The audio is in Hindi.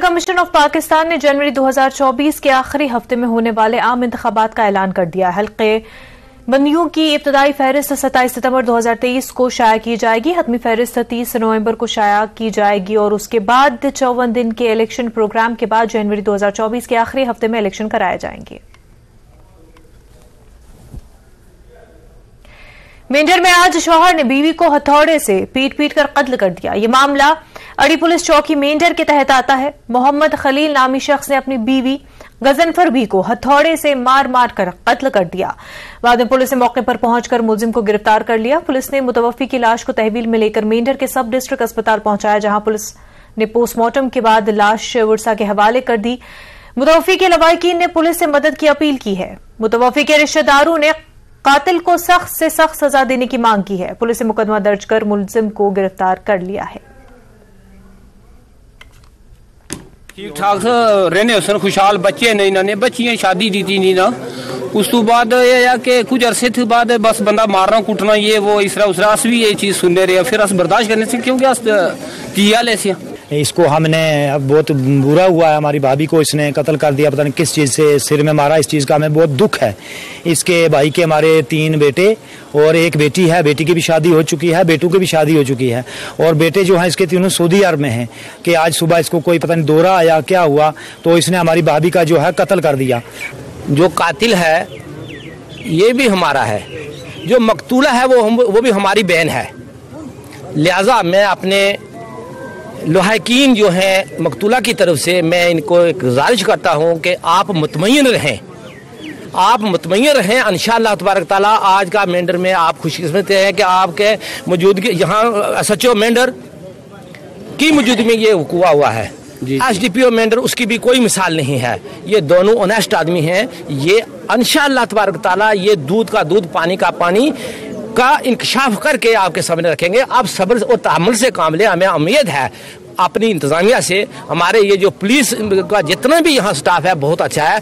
कमीशन ऑफ पाकिस्तान ने जनवरी 2024 के आखिरी हफ्ते में होने वाले आम इंतखाबात का ऐलान कर दिया। हल्के बंदियों की इब्तदाई फहरिस्त 27 सितंबर 2023 को शाया की जाएगी। हतमी फहरिस्त 30 नवंबर को शाया की जाएगी और उसके बाद 54 दिन के इलेक्शन प्रोग्राम के बाद जनवरी 2024 के आखिरी हफ्ते में इलेक्शन कराए जाएंगे। मेंढर में आज शौहर ने बीवी को हथौड़े से पीट कर कत्ल कर दिया। ये मामला अड़ी पुलिस चौकी मेंढर के तहत आता है। मोहम्मद खलील नामी शख्स ने अपनी बीवी गजनफर बी को हथौड़े से मार कर कत्ल कर दिया। बाद में पुलिस ने मौके पर पहुंचकर मुलजिम को गिरफ्तार कर लिया। पुलिस ने मुतवफ्फी की लाश को तहवील में लेकर मेंढर के सब डिस्ट्रिक्ट अस्पताल पहुंचाया, जहां पुलिस ने पोस्टमार्टम के बाद लाश वर्सा के हवाले कर दी। मुतवफ्फी के लवाहिकीन ने पुलिस से मदद की अपील की है। मुतवफ्फी के रिश्तेदारों ने कातिल को सख्त से सख्त सजा देने की मांग की है। पुलिस ने मुकदमा दर्ज कर मुलजिम को गिरफ्तार कर लिया है। ठीक ठाक रहने सन, खुशहाल बच्चे नहीं ना, बच्चियां शादी दी थी नहीं ना। उस तो बाद ये है कि कुछ अरसे के बाद बस बंदा मारना कुटना ये वो इसरा उसरा अस भी ये चीज सुनने रहे, फिर अस बर्दाश्त करने से क्योंकि अस किया ले इसको हमने अब बहुत बुरा हुआ है। हमारी भाभी को इसने कत्ल कर दिया, पता नहीं किस चीज़ से सिर में मारा। इस चीज़ का हमें बहुत दुख है। इसके भाई के हमारे 3 बेटे और 1 बेटी है। बेटी की भी शादी हो चुकी है, बेटों की भी शादी हो चुकी है और बेटे जो हैं इसके तीनों सऊदी अरब में हैं। कि आज सुबह इसको कोई पता नहीं दौरा आया क्या हुआ तो इसने हमारी भाभी का जो है कत्ल कर दिया। जो कातिल है ये भी हमारा है, जो मकतूला है वो भी हमारी बहन है। लिहाजा मैं अपने लवाहिकीन जो हैं मकतूला की तरफ से मैं इनको एक गुजारिश करता हूं कि आप मुतमईन रहें, आप मुतमईन रहें। इंशाअल्लाह तबारक ताला आज का मेंढर में आप खुशकिस्मत हैं कि आपके मौजूदगी यहाँ SHO मेंढर की मौजूदगी में ये हुआ है। SDPO मेंढर उसकी भी कोई मिसाल नहीं है। ये दोनों ऑनेस्ट आदमी हैं। ये इंशाअल्लाह तबारक ताला ये दूध का दूध पानी का पानी का इंकशाफ करके आपके सामने रखेंगे। आप सब्र और तहम्मुल से काम लें। हमें उम्मीद है अपनी इंतजामिया से, हमारे ये जो पुलिस का जितना भी यहाँ स्टाफ है बहुत अच्छा है।